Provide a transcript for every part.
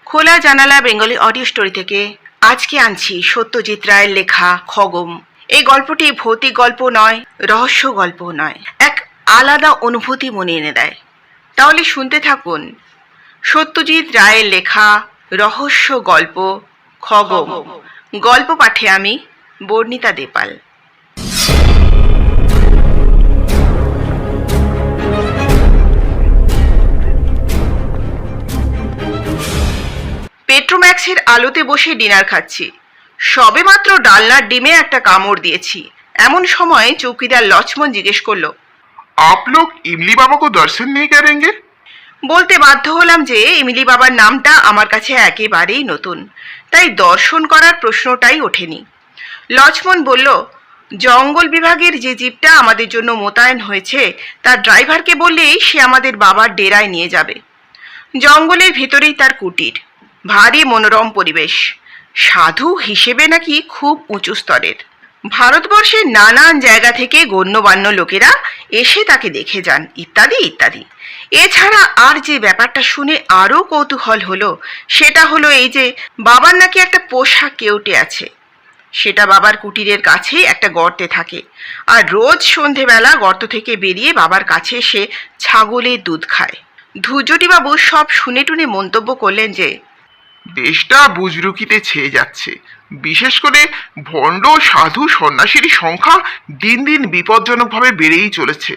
খোলা জানালা Bengali audio story থেকে আজকে আনছি সত্যজিৎ রায়ের লেখা খগম। এই গল্পটি ভৌতিক গল্প নয়, রহস্য গল্প নয়, এক আলাদা অনুভূতি মনে এনে দেয়। তাহলে শুনতে থাকুন সত্যজিৎ রায়ের লেখা রহস্য গল্প খগম। গল্প পাঠে আমি বর্ণিতা দেপাল। পেট্রোম্যাক্সের আলোতে বসে ডিনার খাচ্ছি। সবেমাত্র ডালনার ডিমে একটা কামড় দিয়েছি। এমন সময় চৌকিদার লক্ষ্মণ জিজ্ঞেস করলো, आप लोग इमली बाबा को दर्शन नहीं करेंगे? বলতে বাধ্য হলাম যে ইমলি বাবার নামটা আমার কাছে একেবারেই নতুন, তাই দর্শন করার প্রশ্নটাই ওঠেনি। লক্ষ্মণ বলল, জঙ্গল বিভাগের যে জিপটা আমাদের জন্য মোতায়েন হয়েছে তার ড্রাইভারকে বললেই সে আমাদের বাবার ডেরায় নিয়ে যাবে। জঙ্গলের ভেতরেই তার কুটির, ভারী মনোরম পরিবেশ, সাধু হিসেবে নাকি খুব উঁচু স্তরের। ভারতবর্ষের নানান জায়গা থেকে গণ্যমান্য লোকেরা এসে তাকে দেখে যান, ইত্যাদি ইত্যাদি। এছাড়া আর যে ব্যাপারটা শুনে আরও কৌতূহল হলো সেটা হলো এই যে বাবার নাকি একটা পোষা কেউটে আছে। সেটা বাবার কুটিরের কাছেই একটা গর্তে থাকে, আর রোজ সন্ধেবেলা গর্ত থেকে বেরিয়ে বাবার কাছে এসে ছাগলের দুধ খায়। ধুজটিবাবু সব শুনে টুনে মন্তব্য করলেন যে দেশটা বুজরুকিতে ছেয়ে যাচ্ছে। বিশেষ করে ভণ্ড সাধু সন্ন্যাসীর সংখ্যা দিন দিন বিপজ্জনকভাবে বেড়েই চলেছে।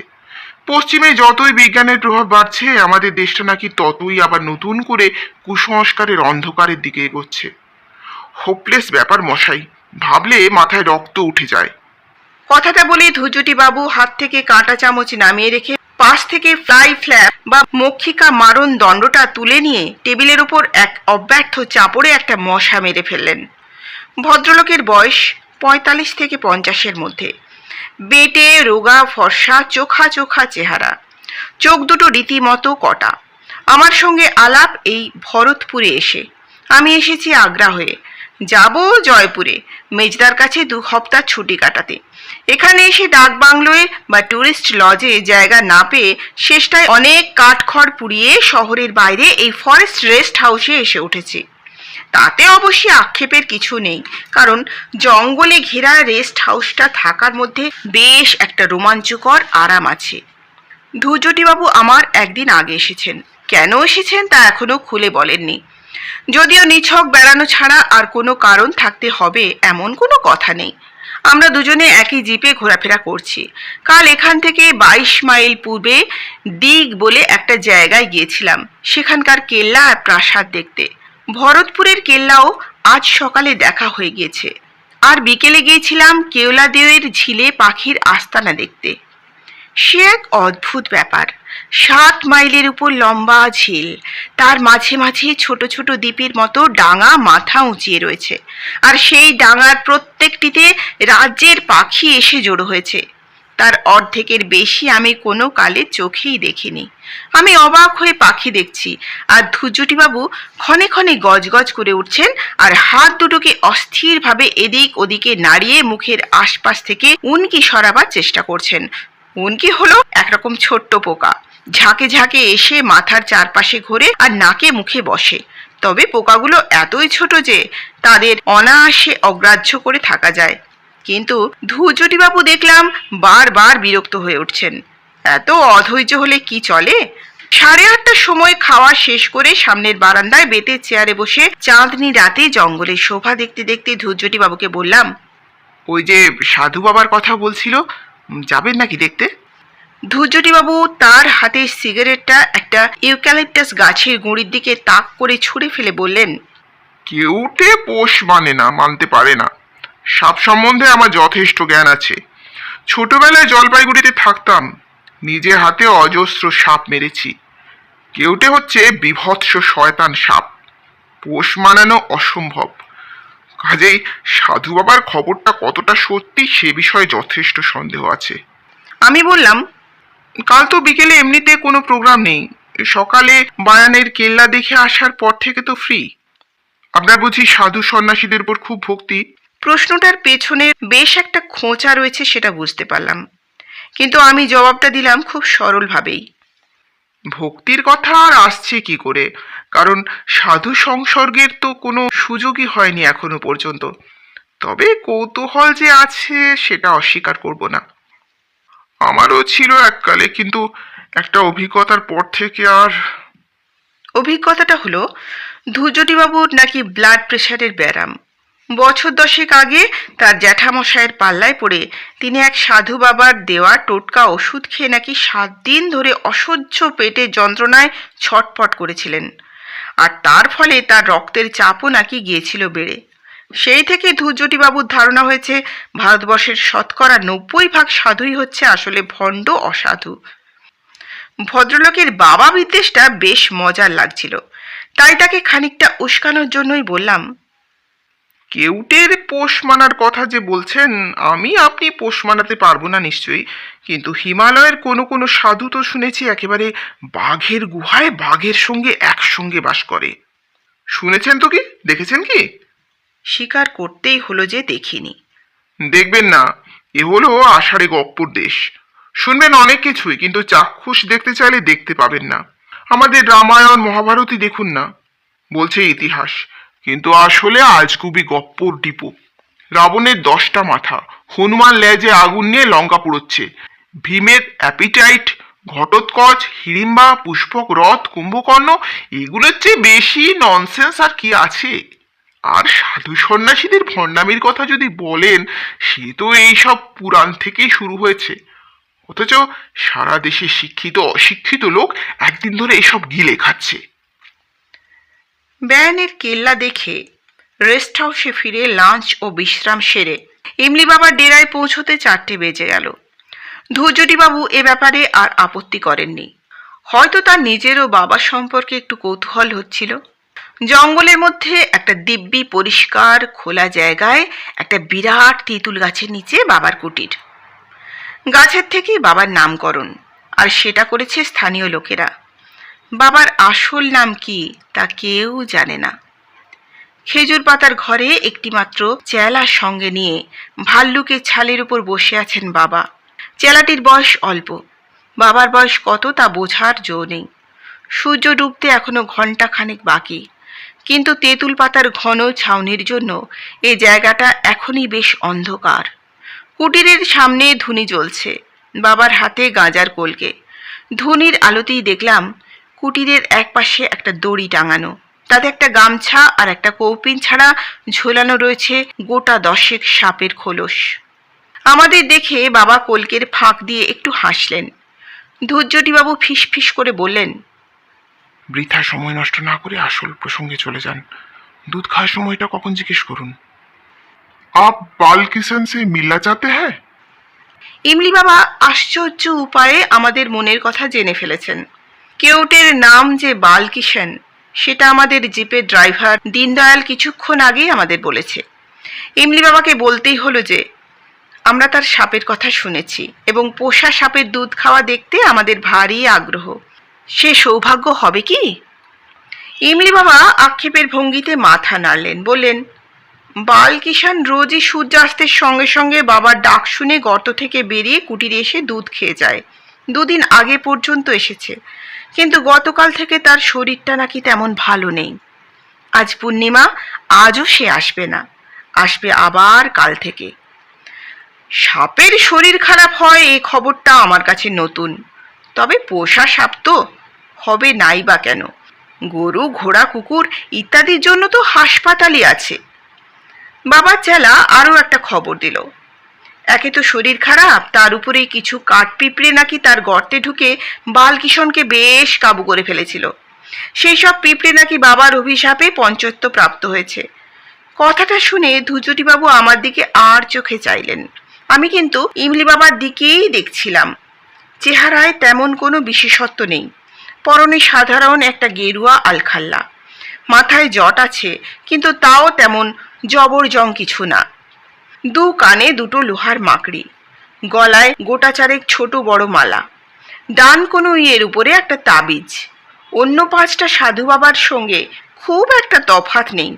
পশ্চিমে যতই বিজ্ঞানের প্রভাব বাড়ছে, আমাদের দেশটা নাকি ততই আবার নতুন করে কুসংস্কারের অন্ধকারের দিকে এগোচ্ছে। হোপলেস ব্যাপার মশাই, ভাবলে মাথায় রক্ত উঠে যায়। কথাটা বলে ধুজটিবাবু হাত থেকে কাঁটা চামচ নামিয়ে রেখে পাশ থেকে ফ্লাই ফ্ল্যাপ বা মক্ষিকা মারণ দণ্ডটা তুলে নিয়ে টেবিলের উপর এক অব্যর্থ চাপড়ে একটা মশা মেরে ফেললেন। ভদ্রলোকের বয়স 45 থেকে 50-এর মধ্যে, বেটে রোগা ফর্সা চোখা চোখা চেহারা, চোখ দুটো রীতিমতো কটা। আমার সঙ্গে আলাপ এই ভরতপুরে এসে। আমি এসেছি আগ্রা হয়ে, যাব জয়পুরে মেজদার কাছে 2 সপ্তাহ ছুটি কাটাতে। এখানে এসে ডাক বাংলোয় বা টুরিস্ট লজে জায়গা না পেয়ে শেষটায় অনেক কাঠখড় পুড়িয়ে শহরের বাইরে এই ফরেস্ট রেস্ট হাউসে এসে উঠেছি। তাতে অবশ্যই আক্ষেপের কিছু নেই, কারণ জঙ্গলে ঘেরা রেস্ট হাউসটা থাকার মধ্যে বেশ একটা রোমাঞ্চকর আরাম আছে। ধুজটিবাবু আমার একদিন আগে এসেছেন, কেন এসেছেন তা এখনো খুলে বলেননি। যদিও নিছক বেড়ানো ছাড়া আর কোনো কারণ থাকতে হবে এমন কোনো কথা নেই। আমরা দুজনে একই জিপে ঘোরাফেরা করছি। কাল এখান থেকে 22 মাইল পূর্বে দিগ বলে একটা জায়গায় গিয়েছিলাম সেখানকার কেল্লা আর প্রাসাদ দেখতে। ভরতপুরের কেল্লাও আজ সকালে দেখা হয়ে গিয়েছে। আর বিকেলে গিয়েছিলাম কেওলাদেওয়ের ঝিলে পাখির আস্তানা দেখতে। সে এক অদ্ভুত ব্যাপার। 7 মাইলের উপর লম্বা ঝিল, তার মাঝে মাঝে ছোট ছোট দ্বীপের মতো ডাঙা মাথা উঁচিয়ে রয়েছে, আর সেই ডাঙার প্রত্যেকটিতে রাজ্যের পাখি এসে জড়ো হয়েছে। তার অর্ধেকের বেশি আমি কোনো কালে চোখেই দেখিনি। আমি অবাক হয়ে পাখি দেখছি, আর ধুজটিবাবু ক্ষণে ক্ষণে গজগজ করে উঠছেন আর হাত দুটোকে অস্থিরভাবে এদিক ওদিকে নাড়িয়ে মুখের আশপাশ থেকে উনকি সরাবার চেষ্টা করছেন। উনকি হলো একরকম ছোট্ট পোকা, ঝাঁকে ঝাঁকে এসে মাথার চারপাশে ঘোরে আর নাকে মুখে বসে। তবে পোকাগুলো এতই ছোট যে তাদের অনায়াসে অগ্রাহ্য করে থাকা যায়। কিন্তু ধুজটিবাবু দেখলাম বারবার বিরক্ত হয়ে উঠছেন। এত অধৈর্য হলে কি চলে? 8:30টার সময় খাওয়া শেষ করে সামনের বারান্দায় বেতের চেয়ারে বসে চাঁদনি রাতে জঙ্গলের শোভা দেখতে দেখতে ধুজটিবাবুকে বললাম, ওই যে সাধু বাবার কথা বলছিল, যাবেন নাকি দেখতে? ধুজটিবাবু তার হাতে সিগারেটটা একটা ইউক্যালিপটাস গাছের গুঁড়ির দিকে তাক করে ছুঁড়ে ফেলে বললেন, কেউটে পোষ মানে না, মানতে পারে না। সাপ সম্বন্ধে আমার যথেষ্ট জ্ঞান আছে। ছোটবেলায় জলপাইগুড়িতে থাকতাম, নিজে হাতে অজস্র সাপ মেরেছি। কেউটে হচ্ছে বিভৎস শয়তান সাপ, পোষ মানানো অসম্ভব। কাজেই সাধু বাবার খবরটা কতটা সত্যি সে বিষয়ে যথেষ্ট সন্দেহ আছে। আমি বললাম, কাল তো বিকেলে এমনিতে কোনো প্রোগ্রাম নেই, সকালে বায়ানের কেল্লা দেখে আসার পর থেকে তো ফ্রি। আপনার বুঝি সাধু সন্ন্যাসীদের উপর খুব ভক্তি? প্রশ্নটার পেছনে বেশ একটা খোঁচা রয়েছে সেটা বুঝতে পারলাম, কিন্তু আমি জবাবটা দিলাম খুব সরলভাবেই। ভক্তির কথা আর আসছে কি করে, কারণ সাধু সংসর্গের তো কোনো সুযোগই হয়নি এখনো পর্যন্ত। তবে কৌতূহল যে আছে সেটা অস্বীকার করব না। আমারও ছিল এককালে, কিন্তু একটা অভিজ্ঞতার পর থেকে আর। অভিজ্ঞতাটা হলো ধুজটিবাবুর নাকি ব্লাড প্রেশারের ব্যারাম। বছর 10 আগে তার জ্যাঠামশায়ের পাল্লায় পড়ে তিনি এক সাধু বাবার দেওয়া টোটকা ওষুধ খেয়ে নাকি 7 দিন ধরে অসহ্য পেটের যন্ত্রণায় ছটফট করেছিলেন, আর তার ফলে তার রক্তের চাপও নাকি গিয়েছিল বেড়ে। সেই থেকে ধুজটিবাবুর ধারণা হয়েছে ভারতবর্ষের শতকরা 90% সাধুই হচ্ছে আসলে ভণ্ড অসাধু। ভদ্রলোকের বাবা বিদ্বেষটা বেশ মজার লাগছিল, তাই তাকে খানিকটা উস্কানোর জন্যই বললাম, কেউটের পোষ মানার কথা যে বলছেন, আমি আপনি পোষ মানাতে পারবো না নিশ্চয়ই, কিন্তু হিমালয়ের কোনো কোনো সাধু তো শুনেছি একেবারে বাঘের গুহায় বাঘের সঙ্গে একসঙ্গে বাস করে। শুনেছেন তো? কি দেখেছেন কি? স্বীকার করতেই হলো যে দেখিনি। দেখবেন না, এ হলো আষাঢ়ে গপ্পুর দেশ। শুনবেন অনেক কিছুই, কিন্তু চাক্ষুষ দেখতে চাইলে দেখতে পাবেন না। আমাদের রামায়ণ মহাভারতই দেখুন না, বলছে ইতিহাস, কিন্তু আসলে আজগুবি গপ্পর ডিপো। রাবণের 10টা মাথা, হনুমান লেজে আগুন নিয়ে লঙ্কা পুড়োচ্ছে, ভীমের অ্যাপিটাইট, ঘটোৎকচ, হিড়িম্বা, পুষ্পক রথ, কুম্ভকর্ণ, এগুলোর চেয়ে বেশি ননসেন্স আর কি আছে? আর সাধু সন্ন্যাসীদের ভণ্ডামির কথা যদি বলেন, সে তো এইসব পুরাণ থেকেই শুরু হয়েছে। অথচ সারা দেশে শিক্ষিত অশিক্ষিত লোক একদিন ধরে এসব গিলে খাচ্ছে। ব্যানের কেল্লা দেখে রেস্ট হাউসে ফিরে লাঞ্চ ও বিশ্রাম সেরে ইমলি বাবার ডেরায় পৌঁছতে 4টে বেজে গেল। ধুজটিবাবু এ ব্যাপারে আর আপত্তি করেননি। হয়তো তার নিজেরও বাবা সম্পর্কে একটু কৌতূহল হচ্ছিল। জঙ্গলের মধ্যে একটা দিব্যি পরিষ্কার খোলা জায়গায় একটা বিরাট তেঁতুল গাছের নিচে বাবার কুটির। গাছের থেকেই বাবার নামকরণ, আর সেটা করেছে স্থানীয় লোকেরা। বাবার আসল নাম কি তা কেউ জানে না। খেজুর পাতার ঘরে একটিমাত্র চেলার সঙ্গে নিয়ে ভাল্লুকের ছালের উপর বসে আছেন বাবা। চেলাটির বয়স অল্প, বাবার বয়স কত তা বোঝার জো নেই। সূর্য ডুবতে এখনো ঘন্টা খানেক বাকি, কিন্তু তেঁতুল পাতার ঘন ছাউনির জন্য এই জায়গাটা এখনই বেশ অন্ধকার। কুটিরের সামনে ধুনি জ্বলছে, বাবার হাতে গাঁজার কলকে। ধুনির আলোতেই দেখলাম কুটিরের একপাশে একটা দড়ি টাঙানো, তাতে একটা গামছা আর একটা কৌপিন ছাড়া ঝোলানো রয়েছে গোটা 10 সাপের খোলস। আমাদের দেখে বাবা কলকের ফাঁক দিয়ে একটু হাসলেন। ধুজ্জটিবাবু ফিস ফিস করে বললেন, বৃথা সময় নষ্ট না করে আসল প্রসঙ্গে চলে যান। দুধ খাওয়ার সময়টা কখন জিজ্ঞেস করুন। আপ বাল কিষান সে মিলনা চাতে হ্যাঁ? ইমলি বাবা আশ্চর্য উপায়ে আমাদের মনের কথা জেনে ফেলেছেন। কেউটের নাম যে বালকিষেন সেটা আমাদের জিপের ড্রাইভার দীনদয়াল কিছুক্ষণ আগেই আমাদের বলেছে। ইমলি বাবাকে বলতেই হলো যে আমরা তার সাপের কথা শুনেছি এবং পোষা সাপের দুধ খাওয়া দেখতে আমাদের ভারী আগ্রহ। সে সৌভাগ্য হবে কি? ইমলি বাবা আক্ষেপের ভঙ্গিতে মাথা নাড়লেন, বললেন, বালকিষান রোজই সূর্যাস্তের সঙ্গে সঙ্গে বাবার ডাক শুনে গর্ত থেকে বেরিয়ে কুটিরে এসে দুধ খেয়ে যায়। 2 দিন আগে পর্যন্ত এসেছে, কিন্তু গতকাল থেকে তার শরীরটা নাকি তেমন ভালো নেই। আজ পূর্ণিমা, আজও সে আসবে না, আসবে আবার কাল থেকে। সাপের শরীর খারাপ হয় এই খবরটা আমার কাছে নতুন, তবে পোষা সাপ তো হবে নাই বা কেন? গরু, ঘোড়া, কুকুর ইত্যাদির জন্য তো হাসপাতালই আছে। বাবার চেলা আরও একটা খবর দিল। একে তো শরীর খারাপ, তার উপরে কিছু কাঠ পিঁপড়ে নাকি তার গর্তে ঢুকে বালকিষণকে বেশ কাবু করে ফেলেছিল। সেই সব পিঁপড়ে নাকি বাবার অভিশাপে পঞ্চত্ব প্রাপ্ত হয়েছে। কথাটা শুনে ধুজটিবাবু আমার দিকে আর চোখে চাইলেন। আমি কিন্তু ইমলি বাবার দিকেই দেখছিলাম। চেহারায় তেমন কোনো বিশেষত্ব নেই, পরনে সাধারণ একটা গেরুয়া আলখাল্লা। মাথায় জট আছে, কিন্তু তাও তেমন জবরজং কিছু না। 2 কানে 2টো লোহার মাকড়ি, গলায় গোটা 4 ছোট বড় মালা, ডান কোনো ইয়ের উপরে একটা তাবিজ। অন্য 5টা সাধু বাবার সঙ্গে খুব একটা তফাৎ নেই,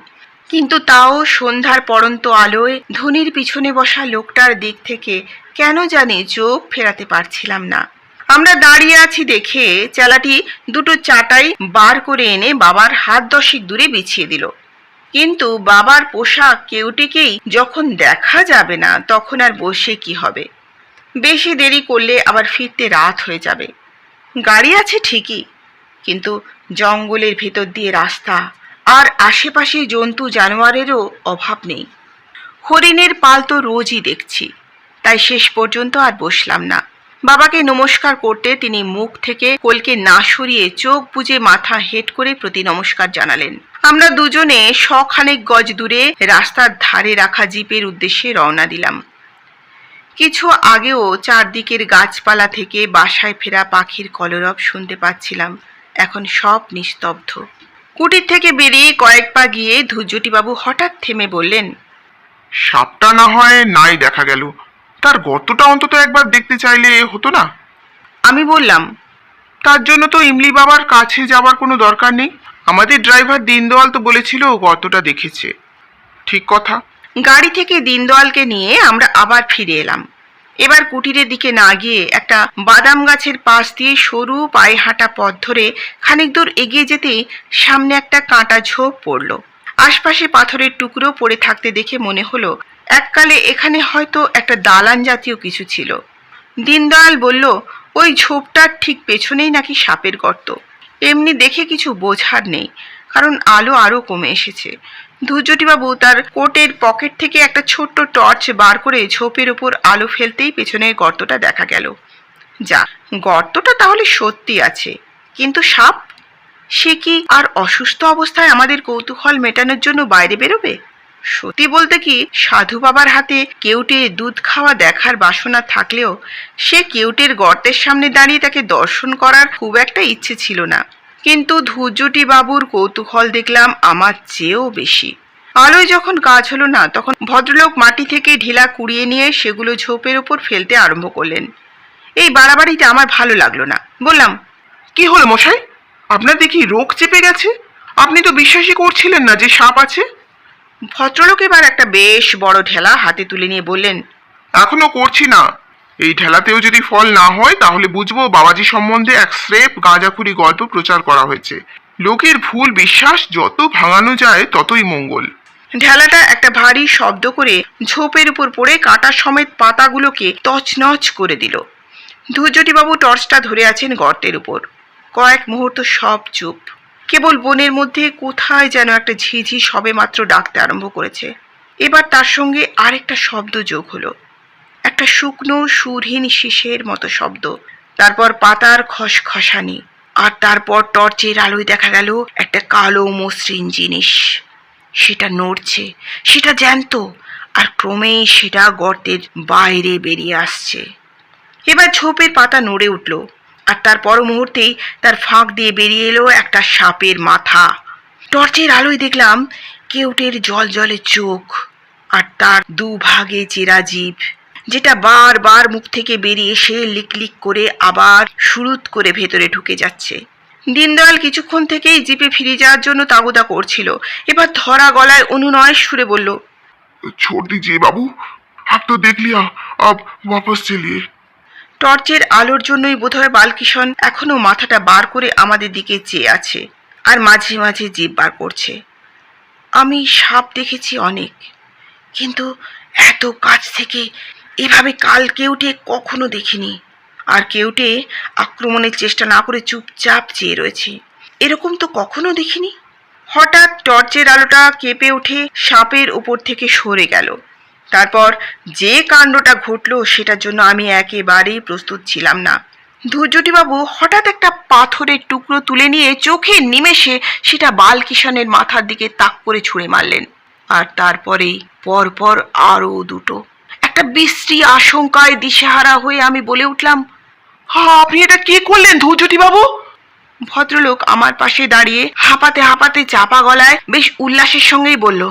কিন্তু তাও সন্ধ্যার পড়ন্ত আলোয় ধনির পিছনে বসা লোকটার দিক থেকে কেন জানি চোখ ফেরাতে পারছিলাম না। আমরা দাঁড়িয়ে আছি দেখে চেলাটি দুটো চাটাই বার করে এনে বাবার হাত 10 দূরে বিছিয়ে দিল। কিন্তু বাবার পোশাক কেউটিকেই যখন দেখা যাবে না তখন আর বসে কি হবে? বেশি দেরি করলে আবার ফিরতে রাত হয়ে যাবে। গাড়ি আছে ঠিকই, কিন্তু জঙ্গলের ভেতর দিয়ে রাস্তা, আর আশেপাশে জন্তু জানোয়ারেরও অভাব নেই। হরিণের পাল তো রোজই দেখছি, তাই শেষ পর্যন্ত আর বসলাম না। বাবাকে নমস্কার করতে তিনি মুখ থেকে কোলকে না সরিয়ে চোখ বুজে মাথা হেঁট করে প্রতি নমস্কার জানালেন। আমরা দুজনে শখানেক গজ দূরে রাস্তার ধারে রাখা জিপের উদ্দেশ্যে রওনা দিলাম। কিছু আগেও চারদিকের গাছপালা থেকে বাসায় ফেরা পাখির কলরব শুনতে পাচ্ছিলাম, এখন সব নিস্তব্ধ। কুটির থেকে বেরিয়ে কয়েক পা গিয়ে ধুজ্জটিবাবু হঠাৎ থেমে বললেন, সাপটা না হয় নাই দেখা গেল, তার গর্তটা অন্তত একবার দেখতে চাইলে হতো না? আমি বললাম, তার জন্য তো ইমলি বাবার কাছে যাওয়ার কোনো দরকার নেই। আমাদের ড্রাইভার দিনদয়াল তো বলেছিল গর্তটা দেখেছে। ঠিক কথা। গাড়ি থেকে দিনদয়ালকে নিয়ে আমরা আবার ফিরে এলাম। এবার কুটিরের দিকে না গিয়ে একটা বাদাম গাছের পাশ দিয়ে সরু পায়ে হাঁটা পথ ধরে খানিক দূর এগিয়ে যেতেই সামনে একটা কাঁটা ঝোপ পড়ল। আশপাশে পাথরের টুকরো পড়ে থাকতে দেখে মনে হলো এককালে এখানে হয়তো একটা দালান জাতীয় কিছু ছিল। দিনদয়াল বলল, ওই ঝোপটার ঠিক পেছনেই নাকি সাপের গর্ত। এমনি দেখে কিছু বোঝার নেই, কারণ আলো আরো কমে এসেছে। ধুজ্জটিবাবু তার কোটের পকেট থেকে একটা ছোট্ট টর্চ বার করে ঝোপের উপর আলো ফেলতেই পেছনের গর্তটা দেখা গেল। যা, গর্তটা তাহলে সত্যি আছে, কিন্তু সাপ? সে কি আর অসুস্থ অবস্থায় আমাদের কৌতূহল মেটানোর জন্য বাইরে বেরোবে? সত্যি বলতে কি, সাধু বাবার হাতে কেউটে দুধ খাওয়া দেখার বাসনা থাকলেও সে কেউটের গর্তের সামনে দাঁড়িয়ে তাকে দর্শন করার খুব একটা ইচ্ছে ছিল না। কিন্তু ধুজ্জটিবাবুর কৌতূহল দেখলাম আমার চেয়েও বেশি। আলোয় যখন কাজ হলো না, তখন ভদ্রলোক মাটি থেকে ঢিলা কুড়িয়ে নিয়ে সেগুলো ঝোপের উপর ফেলতে আরম্ভ করলেন। এই বাড়াবাড়িটা আমার ভালো লাগলো না। বললাম, কি হলো মশাই? আপনার দেখি রোগ চেপে গেছে। আপনি তো বিশ্বাসই করছিলেন না যে সাপ আছে। ভদ্রলোক এবার একটা বেশ বড় ঢেলা হাতে তুলে নিয়ে বললেন, এখনো করছি না। এই ঠেলাতেও যদি ফল না হয় তাহলে বুঝবো বাবাজি সম্বন্ধে এক স্রেফ গাঁজাখুরি গল্প প্রচার করা হয়েছে। লোকের ভুল বিশ্বাস যত ভাঙানো যায় ততই মঙ্গল। ঢেলাটা একটা ভারী শব্দ করে ঝোপের উপর পড়ে কাঁটা সমেত পাতাগুলোকে তছনছ করে দিল। ধুজ্জটিবাবু টর্চটা ধরে আছেন গর্তের উপর। কয়েক মুহূর্ত সব চুপ। কেবল বনের মধ্যে কোথায় যেন একটা ঝিঝি সবে মাত্র ডাকতে আরম্ভ করেছে। এবার তার সঙ্গে আরেকটা শব্দ যোগ হলো, একটা শুকনো সুরহীন শিশের মতো শব্দ। তারপর পাতার খসখসানি, আর তারপর টর্চের আলোয় দেখা গেল একটা কালো মসৃণ জিনিস। সেটা নড়ছে, সেটা জ্যান্ত, আর ক্রমেই সেটা গর্তের বাইরে বেরিয়ে আসছে। এবার ঝোপের পাতা নড়ে উঠল, আর তার পর মুহূর্তেই তার ফাঁক দিয়ে বেরিয়ে এলো একটা সাপের মাথা। টর্চের আলোয় দেখলাম কেউটের জলজলে চোখ, আর তার দুভাগে চেরা জিভ, যেটা বারবার মুখ থেকে বেরিয়ে এসে লিকলিক করে আবার সুরুত করে ভেতরে ঢুকে যাচ্ছে। দিনদয়াল কিছুক্ষণ থেকেই জিপে ফিরে যাওয়ার জন্য তাগদা করছিল। এবার ধরা গলায় অনুনয় সুরে বলল, छोड़ दीजिए बाबू, आप तो देख लिया, अब वापस चलिए। টর্চের আলোর জন্যই বোধহয় বালকিশন এখনো মাথাটা বার করে আমাদের দিকে চেয়ে আছে, আর মাঝে মাঝে জিভ বার করছে। আমি সাপ দেখেছি অনেক, কিন্তু এত কাছ থেকে এভাবে কাল কেউটে কখনো দেখিনি। আর কেউটে আক্রমণের চেষ্টা না করে চুপচাপ চেয়ে রয়েছে, এরকম তো কখনো দেখিনি। হঠাৎ টর্চের আলোটা কেঁপে উঠে সাপের উপর থেকে সরে গেল। তারপর যে কাণ্ডটা ঘটলো সেটার জন্য আমি একেবারেই প্রস্তুত ছিলাম না। ধুজ্জটিবাবু হঠাৎ একটা পাথরের টুকরো তুলে নিয়ে চোখের নিমেষে সেটা বালকিশনের মাথার দিকে তাক করে ছুঁড়ে মারলেন। আর তারপরেই পরপর আরও দুটো। একটা বিশ্রী আশঙ্কায় দিশেহারা হয়ে আমি বলে উঠলাম, আপনি এটা কি করলেন ধুজ্জটিবাবু? ভদ্রলোক আমার পাশে দাঁড়িয়ে হাঁপাতে হাঁপাতে চাপা গলায় বেশ উল্লাসের সঙ্গেই বলল,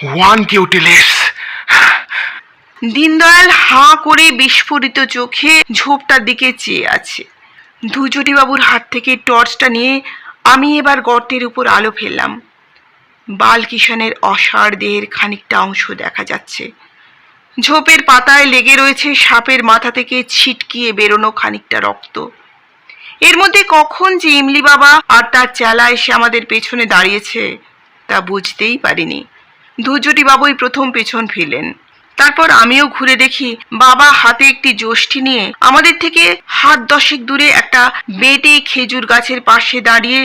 ওয়ান কেউটে লেস। দিনদয়াল হাঁ করে বিস্ফোরিত চোখে ঝোপটার দিকে চেয়ে আছে। ধুজ্জটিবাবুর হাত থেকে টর্চটা নিয়ে আমি এবার গর্তের উপর আলো ফেললাম। বালকিশনের অসাড় দেহের খানিকটা অংশ দেখা যাচ্ছে। ঝোপের পাতায় লেগে রয়েছে সাপের মাথা থেকে ছিটকিয়ে বেরোনো খানিকটা রক্ত। এর মধ্যে কখন যে ইমলি বাবা আর তার চেলা এসে আমাদের পেছনে দাঁড়িয়েছে তা বুঝতেই পারিনি। ধুজুটি বাবুই প্রথম পেছন ফিরলেন। তারপর আমিও ঘুরে দেখি বাবা হাতে একটি যষ্টি নিয়ে আমাদের থেকে হাত 10 দূরে একটা বেটে খেজুর গাছের পাশে দাঁড়িয়ে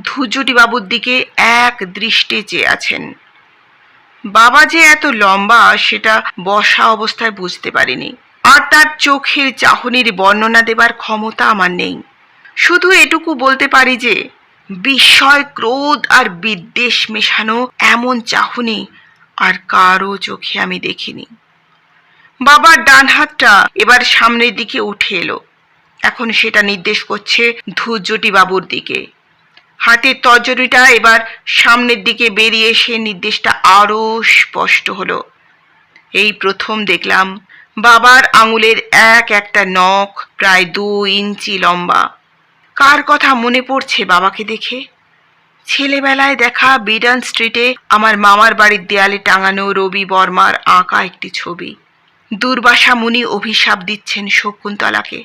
ধুজুটি বাবুর দিকে এক দৃষ্টে চেয়ে আছেন। বাবা যে এত লম্বা সেটা বসা অবস্থায় বুঝতে পারিনি, আর তার চোখের চাহনির বর্ণনা দেবার ক্ষমতা আমার নেই। শুধু এটুকু বলতে পারি যে বিস্ময়, ক্রোধ আর বিদ্বেষ মেশানো এমন চাহনি আর কারো চোখে আমি দেখিনি। বাবার ডান হাতটা এবার সামনের দিকে উঠে এলো, এখন সেটা নির্দেশ করছে ধুজুটি বাবুর দিকে। হাতের তর্জনীটা এবার সামনের দিকে বেরিয়ে এসে নির্দেশটা আরো স্পষ্ট হলো। এই প্রথম দেখলাম বাবার আঙুলের এক একটা নখ প্রায় 2 ইঞ্চি লম্বা। কার কথা মনে পড়ছে বাবাকে দেখে? ছেলেবেলায় দেখা বিডান স্ট্রিটে আমার মামার বাড়ির দেয়ালে টাঙানো রবি বর্মার আঁকা একটি ছবি। দুর্বাসা মুনি অভিশাপ দিচ্ছেন শকুন্তলাকে,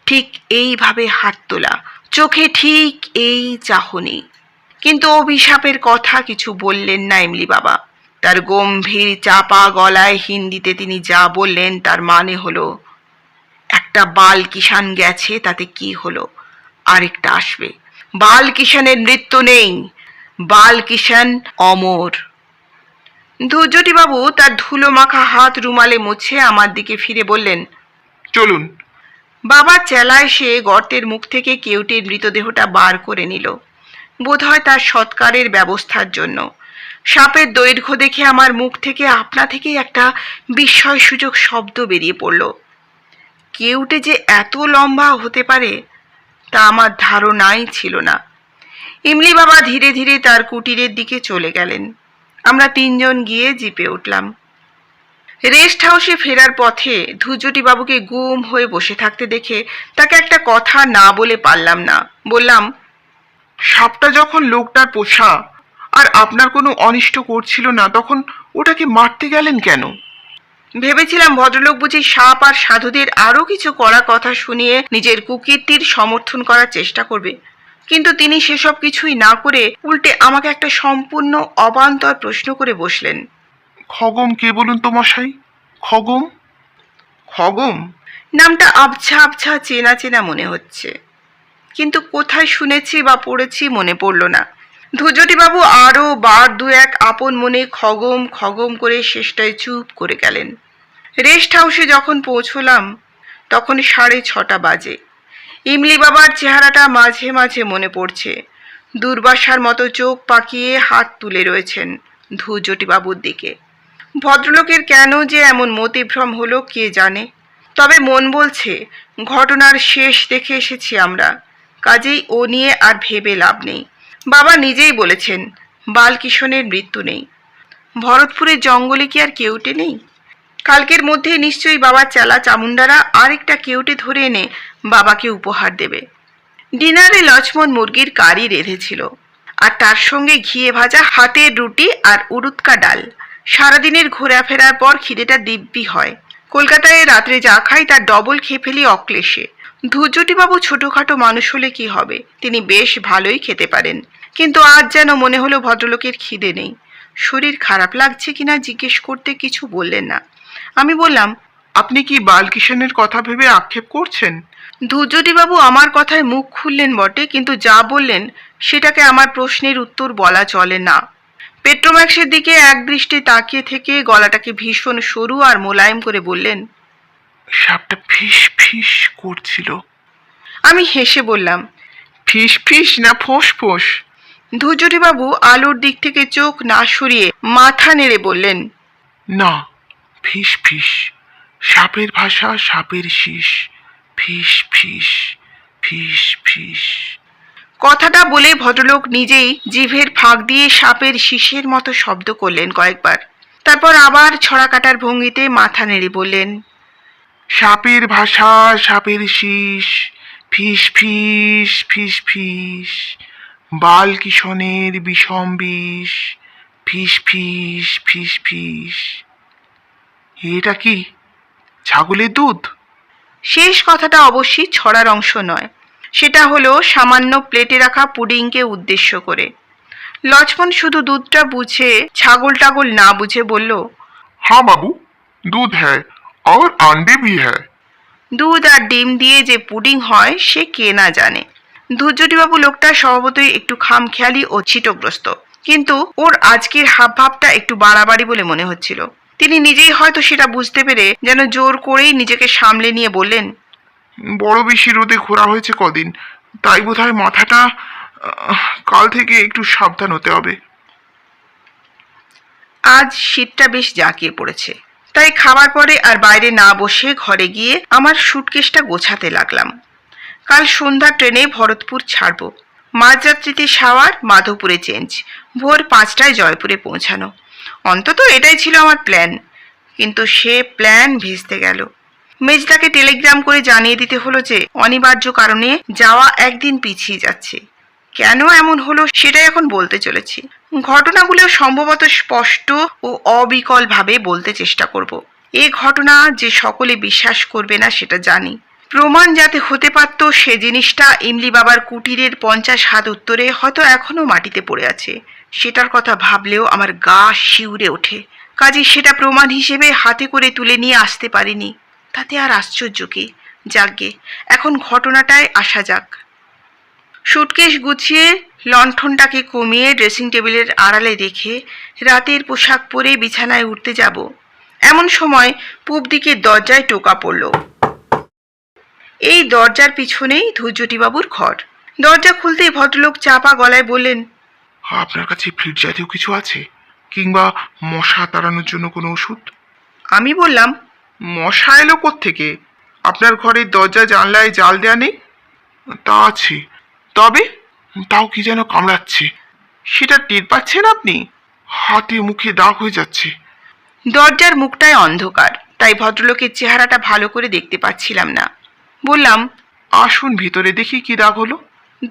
ঠিক এইভাবে হাত তোলা, চোখে ঠিক এই চাহনি। কিন্তু অভিশাপের কথা কিছু বললেন না ইমলি বাবা। তার গম্ভীর চাপা গলায় হিন্দিতে তিনি যা বললেন তার মানে হলো, একটা বাল কিষান গেছে তাতে কি হলো, আরেকটা আসবে। বাল কিষানের মৃত্যু নেই, বাল কিষান অমর। ধুজুটি বাবু তার ধুলো মাখা হাত রুমালে মুছে আমার দিকে ফিরে বললেন, চলুন। বাবা চেলা এসে গর্তের মুখ থেকে কেউটের মৃতদেহটা বার করে নিল, বোধহয় তার সৎকারের ব্যবস্থার জন্য। সাপের দৈর্ঘ্য দেখে আমার মুখ থেকে আপনা থেকেই একটা বিস্ময়সূচক শব্দ বেরিয়ে পড়ল। কেউটে যে এত লম্বা হতে পারে তা আমার ধারণাই ছিল না। ইমলি বাবা ধীরে ধীরে তার কুটিরের দিকে চলে গেলেন। আমরা 3 জন গিয়ে জিপে উঠলাম। রেস্ট হাউসে ফেরার পথে ধুজুটি বাবুকে গুম হয়ে বসে থাকতে দেখে তাকে একটা কথা না বলে পারলাম না। বললাম, সাপটা যখন লোকটার পোষা আর আপনার কোনো অনিষ্ট করছিল না, তখন ওটাকে মারতে গেলেন কেন? ভেবেছিলাম ভদ্রলোক বুঝি সাপ আর সাধুদের আরো কিছু কড়া কথা শুনিয়ে নিজের কুকীর্তির সমর্থন করার চেষ্টা করবে, কিন্তু তিনি সেসব কিছুই না করে উল্টে আমাকে একটা সম্পূর্ণ অবান্তর প্রশ্ন করে বসলেন। খগম কে বলুন তো মশাই? খগম? খগম নামটা আবছা আবছা চেনা চেনা মনে হচ্ছে, কিন্তু কোথায় শুনেছি বা পড়েছি মনে পড়ল না। ধুজুটি বাবু আরো বার 2-1 আপন মনে খগম খগম করে শেষটায় চুপ করে গেলেন। রেস্ট হাউসে যখন পৌঁছলাম তখন 6:30 বাজে। ইমলি বাবার চেহারাটা মাঝে মাঝে মনে পড়ছে। দুর্বাসার মতো চোখ পাকিয়ে হাত তুলে রয়েছেন ধুজুটি বাবুর দিকে। ভদ্রলোকের কেন যে এমন মতিভ্রম হলো কে জানে, তবে মন বলছে ঘটনার শেষ দেখে এসেছি আমরা, কাজেই ও নিয়ে আর ভেবে লাভ নেই। বাবা নিজেই বলেছেন বালকিশনের মৃত্যু নেই। ভরতপুরের জঙ্গলে কি আর কেউটে নেই? কালকের মধ্যে নিশ্চয়ই বাবার চেলা চামুন্ডারা আরেকটা কেউটে ধরে এনে বাবাকে উপহার দেবে। ডিনারে লক্ষ্মণ মুরগির কারি রেঁধেছিল, আর তার সঙ্গে ঘিয়ে ভাজা হাতের রুটি আর উড়ুৎকা ডাল। সারাদিনের ঘোরাফেরার পর খিদেটা দিব্যি হয়। কলকাতায় রাত্রে যা খাই তার ডবল খেয়ে ফেলি অক্লেশে। ধুজুটি বাবু ছোটখাটো মানুষ হলে কি হবে, তিনি বেশ ভালোই খেতে পারেন, কিন্তু আজ যেন মনে হলো ভদ্রলোকের খিদে নেই। শরীর খারাপ লাগছে কিনা জিজ্ঞেস করতে কিছু বললেন না। আমি বললাম, আপনি কি বালকিষানের কথা ভেবে আক্ষেপ করছেন? ধুজুটি বাবু আমার কথায় মুখ খুললেন বটে, কিন্তু যা বললেন সেটাকে আমার প্রশ্নের উত্তর বলা চলে না। পেট্রোম্যাক্সের দিকে এক দৃষ্টে তাকিয়ে থেকে গলাটাকে ভীষণ সরু আর মোলায়েম করে বললেন, সাপটা ফিস ফিস করছিল। আমি হেসে বললাম, ফিস ফিস না ফোঁস ফোঁস? ধুজুটি বাবু আলোর দিক থেকে চোখ না সরিয়ে মাথা নেড়ে বললেন, না, ফিস ফিস। সাপের ভাষা সাপের শীষ। ফিস ফিস ফিস ফিস। কথাটা বলে ভদ্রলোক নিজেই জিভের ফাঁক দিয়ে সাপের শীষের মতো শব্দ করলেন কয়েকবার। তারপর আবার ছড়া কাটার ভঙ্গিতে মাথা নেড়ে বললেন, সাপের ভাষা সাপের শীষ। ফিস ফিস ফিস ফিস। বালকিষণের বিষম বিষ। ফিস ফিস ফিস ফিস। এটা কি ছাগলের দুধ? শেষ কথাটা অবশ্যই ছড়ার অংশ নয়, সেটা হলো সামান্য প্লেটে রাখা পুডিংকে উদ্দেশ্য করে। লক্ষ্মণ শুধু দুধটা বুঝে, ছাগল টাগল না বুঝে বলল, हाँ बाबू, दूध है और अंडे भी है। দুধ আর ডিম দিয়ে যে পুডিং হয় সে কে না জানে। ধূর্যটিবাবু লোকটা স্বভাবতই একটু খামখেয়ালি ও ছিটগ্রস্ত, কিন্তু ওর আজকের হাবভাবটা একটু বাড়াবাড়ি বলে মনে হচ্ছিল। তিনি নিজেই হয়তো সেটা বুঝতে পেরে যেন জোর করেই নিজেকে সামলে নিয়ে বললেন, বড় বেশি রোদে ঘোরা হয়েছে কদিন, তাই বোধহয় মাথাটা কাল থেকে একটু সাবধান হতে হবে। আজ শীতটা বেশ জাঁকিয়ে পড়েছে, তাই খাবার পরে আর বাইরে না বসে ঘরে গিয়ে আমার সুটকেসটা গোছাতে লাগলাম। কাল সন্ধ্যা ট্রেনে ভরতপুর ছাড়ব, মাঝরাত্রিতে সাওয়ার, মাধবপুরে চেঞ্জ, ভোর 5টায় জয়পুরে পৌঁছানো। অন্তত এটাই ছিল আমার প্ল্যান, কিন্তু সে প্ল্যান ভেস্তে গেল। মেজদাকে টেলিগ্রাম করে জানিয়ে দিতে হলো যে অনিবার্য কারণে যাওয়া একদিন পিছিয়ে যাচ্ছে। কেন এমন হলো সেটাই এখন বলতে চলেছি। ঘটনাগুলো সম্ভবত স্পষ্ট ও অবিকলভাবে বলতে চেষ্টা করব। এই ঘটনা যে সকলে বিশ্বাস করবে না সেটা জানি। প্রমাণ যাতে হতে পারত সে জিনিসটা ইমলি বাবার কুটিরের 50 হাত উত্তরে হয়তো এখনো মাটিতে পড়ে আছে, সেটার কথা ভাবলেও আমার গা শিউরে ওঠে। কাজে সেটা প্রমাণ হিসেবে হাতে করে তুলে নিয়ে আসতে পারিনি, তাতে আর আশ্চর্য কি। যাকগে, এখন ঘটনাটায় আসা যাক। সুটকেস গুছিয়ে লণ্ঠনটাকে কমিয়ে ড্রেসিং টেবিলের আড়ালে রেখে রাতের পোশাক পরে বিছানায় উঠতে যাব, এমন সময় পূব দিকের দরজায় টোকা পড়ল। এই দরজার পিছনেই ধূর্যটিবাবুর ঘর। দরজা খুলতেই ভদ্রলোক চাপা গলায় বললেন, আপনার কাছে ফ্লিট জাতীয় কিছু আছে, কিংবা মশা তাড়ানোর জন্য কোনো ওষুধ? আমি বললাম, মশা এলো কোত্থেকে? আপনার ঘরের দরজা জানলায় জাল দেয়া নেই? তা আছে, তবে তাও কি যেন কামড়াচ্ছে। সেটা টের পাচ্ছেন আপনি? হাতে মুখে দাগ হয়ে যাচ্ছে। দরজার মুখটায় অন্ধকার, তাই ভদ্রলোকের চেহারাটা ভালো করে দেখতে পাচ্ছিলাম না। বললাম, আসুন ভিতরে দেখি কি দাগ হলো।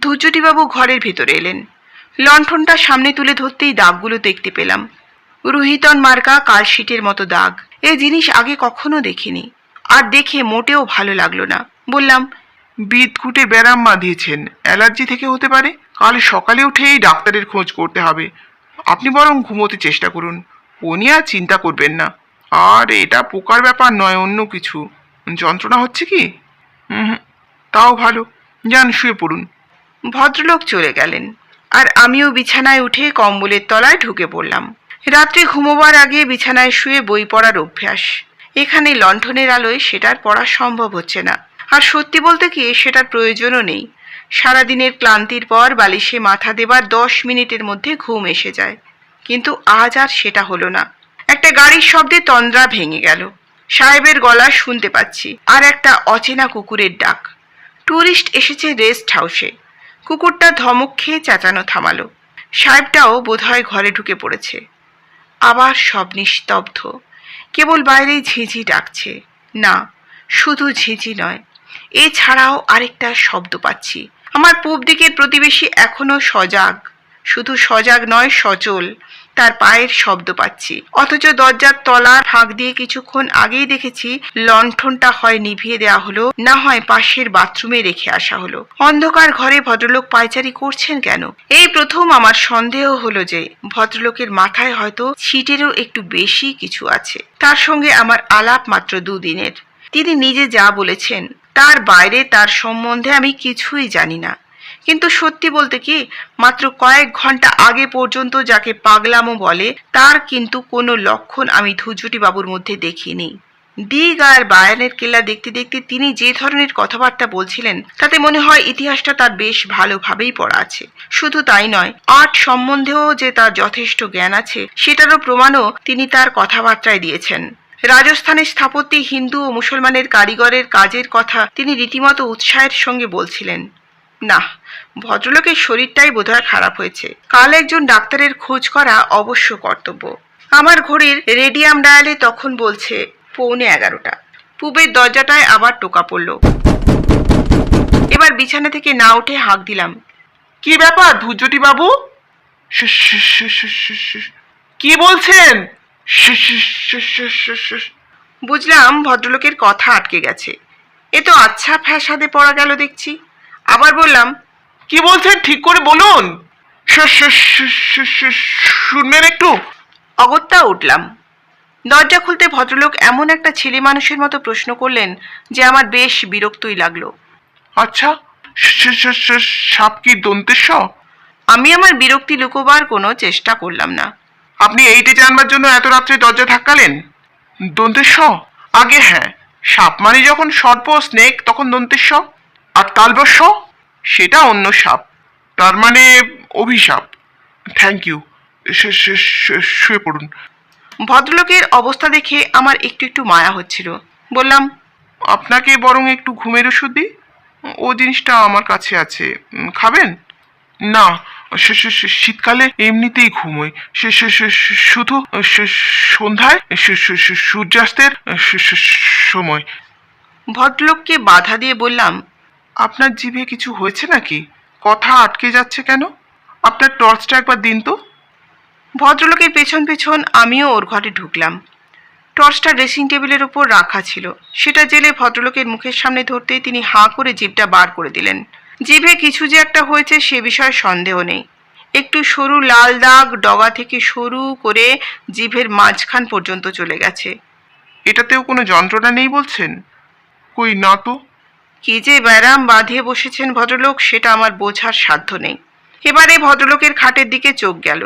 ধূর্যটিবাবু ঘরের ভেতরে এলেন। লণ্ঠনটা সামনে তুলে ধরতেই দাগগুলো দেখতে পেলাম। রুহিতন মার্কা কালশিটের মতো দাগ। এই জিনিস আগে কখনো দেখিনি, আর দেখে মোটেও ভালো লাগলো না। বললাম, বিদঘুটে ব্যারাম বাঁধিয়েছেন, অ্যালার্জি থেকে হতে পারে। কাল সকালে উঠেই ডাক্তারের খোঁজ করতে হবে। আপনি বরং ঘুমোতে চেষ্টা করুন, ও নিয়ে আর চিন্তা করবেন না। আর এটা পোকার ব্যাপার নয়, অন্য কিছু। যন্ত্রণা হচ্ছে কি? তাও ভালো, যান শুয়ে পড়ুন। ভদ্রলোক চলে গেলেন, আর আমিও বিছানায় উঠে কম্বলের তলায় ঢুকে পড়লাম। রাত্রে ঘুমোবার আগে বিছানায় শুয়ে বই পড়ার অভ্যাস। এখানে লণ্ঠনের আলোয় সেটার পড়া সম্ভব হচ্ছে না, আর সত্যি বলতে কি সেটার প্রয়োজনও নেই। সারাদিনের ক্লান্তির পর বালিশে মাথা দেবার 10 মিনিটের মধ্যে ঘুম এসে যায়, কিন্তু আজ আর সেটা হলো না। একটা গাড়ির শব্দে তন্দ্রা ভেঙে গেল। সাহেবের গলা শুনতে পাচ্ছি, আর একটা অচেনা কুকুরের ডাক। ট্যুরিস্ট এসেছে রেস্ট হাউসে। কুকুরটা ধমক খেয়ে চেঁচানো থামালো। সাহেবটাও বোধহয় ঘরে ঢুকে পড়েছে। আবার সব নিস্তব্ধ, কেবল বাইরেই ঝিঝি ডাকছে। না, শুধু ঝিঝি নয়, এছাড়াও আরেকটা শব্দ পাচ্ছি। আমার পূব দিকের প্রতিবেশী এখনো সজাগ, শুধু সজাগ নয়, সচল। তার পায়ের শব্দ পাচ্ছি, অথচ দরজার তলার ফাঁক দিয়ে কিছুক্ষণ আগেই দেখেছি লণ্ঠনটা হয় নিভিয়ে দেওয়া হলো, না হয় পাশের বাথরুমে রেখে আসা হলো। অন্ধকার ঘরে ভদ্রলোক পায়চারি করছেন কেন? এই প্রথম আমার সন্দেহ হলো যে ভদ্রলোকের মাথায় হয়তো ছিটেরও একটু বেশি কিছু আছে। তার সঙ্গে আমার আলাপ মাত্র 2 দিনের। তিনি নিজে যা বলেছেন তার বাইরে তার সম্বন্ধে আমি কিছুই জানি না। কিন্তু সত্যি বলতে কি, মাত্র কয়েক ঘন্টা আগে পর্যন্ত যাকে পাগলামো বলে তার কিন্তু কোনো লক্ষণ আমি ধূর্যটিবাবুর মধ্যে দেখিনি। দিগ আর বায়ানের কেল্লা দেখতে দেখতে তিনি যে ধরনের কথাবার্তা বলছিলেন তাতে মনে হয় ইতিহাসটা তার বেশ ভালোভাবেই পড়া আছে। শুধু তাই নয়, আর্ট সম্বন্ধেও যে তার যথেষ্ট জ্ঞান আছে সেটারও প্রমাণও তিনি তার কথাবার্তায় দিয়েছেন। রাজস্থানের স্থাপত্যে হিন্দু ও মুসলমানের কারিগরের কাজের কথা তিনি রীতিমতো উৎসাহের সঙ্গে বলছিলেন। না, ভদ্রলোকের শরীরটাই বোধহয় খারাপ হয়েছে। কাল একজন ডাক্তারের খোঁজ করা অবশ্য কর্তব্য। আমার ঘড়ির রেডিয়াম ডায়ালে তখন বলছে 11:15। পূবের দরজাটায় আবার টোকা পড়ল। এবার বিছানা থেকে না উঠে হাঁক দিলাম, কি ব্যাপার ধূর্যটি বাবু? কি বলছেন? বুঝলাম ভদ্রলোকের কথা আটকে গেছে। এ তো আচ্ছা ফ্যাসাদে পড়া গেল দেখছি। আবার বললাম, কি বলছেন ঠিক করে বলুন। শুনবেন একটু? অগত্যা উঠলাম। দরজা খুলতে ভদ্রলোক এমন একটা ছেলে মানুষের মতো প্রশ্ন করলেন যে আমার বেশ বিরক্তই লাগলো। আচ্ছা, সাপ কি দন্তের স? আমি আমার বিরক্তি লুকোবার কোনো চেষ্টা করলাম না। আপনি এইটে জানবার জন্য এত রাত্রে দরজা ধাক্কালেন? দন্তের স? আগে হ্যাঁ, সাপ মানে যখন সর্প স্নেক তখন দন্তের স, আর তালবস্য সেটা অন্য সাপ, তার মানে অভিশাপ। থ্যাংক ইউ, শুয়ে পড়ুন। ভদ্রলোকের অবস্থা দেখে আমার একটু একটু মায়া হচ্ছিল। বললাম, আপনাকে বরং একটু ঘুমের ওষুধ দিই, ও জিনিসটা আমার কাছে আছে, খাবেন? না, শীতকালে এমনিতেই ঘুমোই, শুধু সন্ধ্যায় সূর্যাস্তের সময়। ভদ্রলোককে বাধা দিয়ে বললাম, আপনার জিভে কিছু হয়েছে নাকি? কথা আটকে যাচ্ছে কেন? আপনার টর্চটা একবার দিন তো। ভদ্রলোকের পেছন পেছন আমিও ওর ঘরে ঢুকলাম। টর্চটা ড্রেসিং টেবিলের উপর রাখা ছিল। সেটা জেলে ভদ্রলোকের মুখের সামনে ধরতেই তিনি হাঁ করে জিভটা বার করে দিলেন। জিভে কিছু যে একটা হয়েছে সে বিষয়ে সন্দেহ নেই। একটু সরু লাল দাগ ডগা থেকে শুরু করে জিভের মাঝখান পর্যন্ত চলে গেছে। এটাতেও কোনো যন্ত্রণা নেই বলছেন? কই না তো। কি যে ব্যারাম বাঁধিয়ে বসেছেন ভদ্রলোক সেটা আমার বোঝার সাধ্য নেই। এবারে ভদ্রলোকের খাটের দিকে চোখ গেল।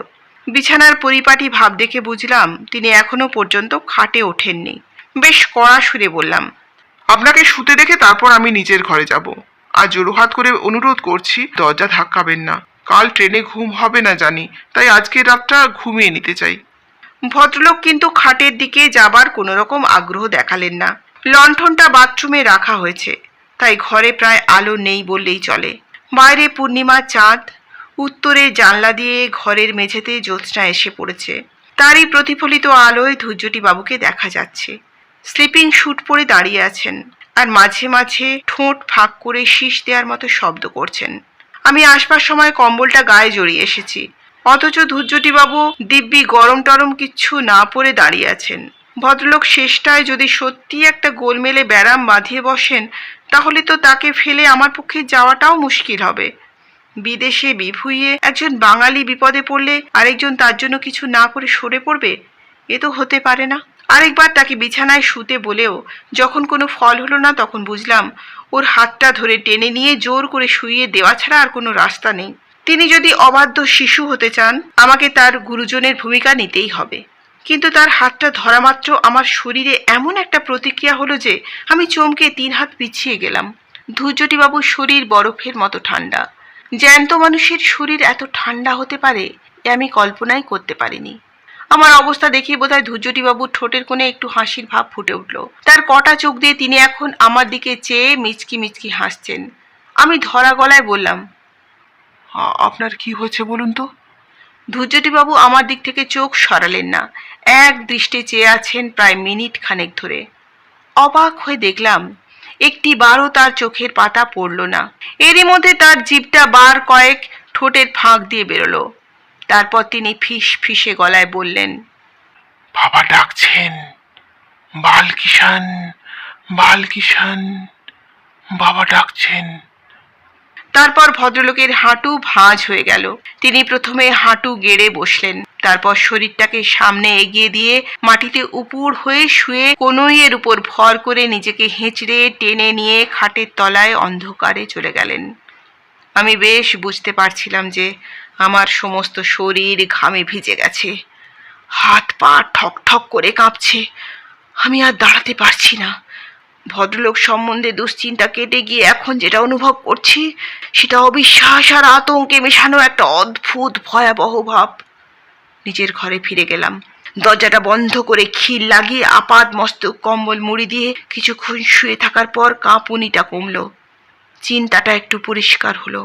বিছানার পরিপাটি ভাব দেখে বুঝলাম তিনি এখনো পর্যন্ত খাটে ওঠেননি। বেশ কড়া সুরে বললাম, আপনাকে শুতে দেখে তারপর আমি নিজের ঘরে যাব। আর জোড়হাত করে অনুরোধ করছি, দরজা ধাক্কাবেন না। কাল ট্রেনে ঘুম হবে না জানি, তাই আজকের রাতটা ঘুমিয়ে নিতে চাই। ভদ্রলোক কিন্তু খাটের দিকে যাবার কোনো রকম আগ্রহ দেখালেন না। লণ্ঠনটা বাথরুমে রাখা হয়েছে, তাই ঘরে প্রায় আলো নেই বললেই চলে। বাইরে পূর্ণিমার চাঁদ, উত্তরে জানলা দিয়ে ঘরের মেঝেতে জ্যোৎস্না এসে পড়েছে। তারই প্রতিফলিত আলোয় ধূর্যটি বাবুকে দেখা যাচ্ছে। স্লিপিং স্যুট পরে দাঁড়িয়ে আছেন আর মাঝে মাঝে ঠোঁট ফাঁক করে শীষ দেওয়ার মতো শব্দ করছেন। আমি আসবার সময় কম্বলটা গায়ে জড়িয়ে এসেছি, অথচ ধূর্যটিবাবু দিব্যি গরম টরম কিচ্ছু না পরে দাঁড়িয়ে আছেন। ভদ্রলোক শেষটায় যদি সত্যি একটা গোলমেলে ব্যারাম বাঁধিয়ে বসেন, তাহলে তো তাকে ফেলে আমার পক্ষে যাওয়াটাও মুশকিল হবে। বিদেশে বিভুঁইয়ে একজন বাঙালি বিপদে পড়লে আরেকজন তার জন্য কিছু না করে সরে পড়বে? এ তো হতে পারে না। আরেকবার তাকে বিছানায় শুতে বলেও যখন কোনো ফল হলো না, তখন বুঝলাম ওর হাতটা ধরে টেনে নিয়ে জোর করে শুইয়ে দেওয়া ছাড়া আর কোনো রাস্তা নেই। তিনি যদি অবাধ্য শিশু হতে চান, আমাকে তার গুরুজনের ভূমিকা নিতেই হবে। কিন্তু তার হাতটা ধরা মাত্র আমার শরীরে এমন একটা প্রতিক্রিয়া হলো যে আমি চমকে 3 হাত পিছিয়ে গেলাম। ধূর্যটিবাবুর শরীর বরফের মতো ঠান্ডা। জ্যান্ত মানুষের শরীর এত ঠান্ডা হতে পারে এ আমি কল্পনাই করতে পারিনি। আমার অবস্থা দেখে বোধহয় ধূর্যটিবাবুর ঠোঁটের কোণে একটু হাসির ভাব ফুটে উঠল। তার কটা চোখ দিয়ে তিনি এখন আমার দিকে চেয়ে মিচকি মিচকি হাসছেন। আমি ধরা গলায় বললাম, আপনার কি হয়েছে বলুন তো। ধূর্যটিবাবু আমার দিক থেকে চোখ সরালেন না, এক দৃষ্টে চেয়ে আছেন প্রায় মিনিট খানেক ধরে। অবাক হয়ে দেখলাম একটি বারও তার চোখের পাতা পড়ল না। এরই মধ্যে তার জিভটা বার কয়েক ঠোঁটের ফাঁক দিয়ে বেরোলো। তারপর তিনি ফিস ফিসে গলায় বললেন, বাবা ডাকছেন, বালকিষান, বালকিষান, বাবা ডাকছেন। তারপর ভদ্রলোকের হাঁটু ভাঁজ হয়ে গেল। তিনি প্রথমে হাঁটু গেড়ে বসলেন, তারপর শরীরটাকে সামনে এগিয়ে দিয়ে মাটিতে উপুড় হয়ে শুয়ে কনুইয়ের উপর ভর করে নিজেকে হেঁচড়ে টেনে নিয়ে খাটের তলায় অন্ধকারে চলে গেলেন। আমি বেশ বুঝতে পারছিলাম যে আমার সমস্ত শরীর ঘামে ভিজে গেছে, হাত পা ঠক ঠক করে কাঁপছে। আমি আর দাঁড়াতে পারছি না। ভদ্রলোক সম্বন্ধে দুশ্চিন্তা কেটে গিয়ে এখন যেটা অনুভব করছি সেটা অবিশ্বাস আর আতঙ্কে মেশানো একটা অদ্ভুত ভয়াবহ ভাব। নিজের ঘরে ফিরে গেলাম। দরজাটা বন্ধ করে খিল লাগিয়ে আপাদ মস্তক কম্বল মুড়ি দিয়ে কিছুক্ষণ শুয়ে থাকার পর কাঁপুনিটা কমলো। চিন্তাটা একটু পরিষ্কার হলো।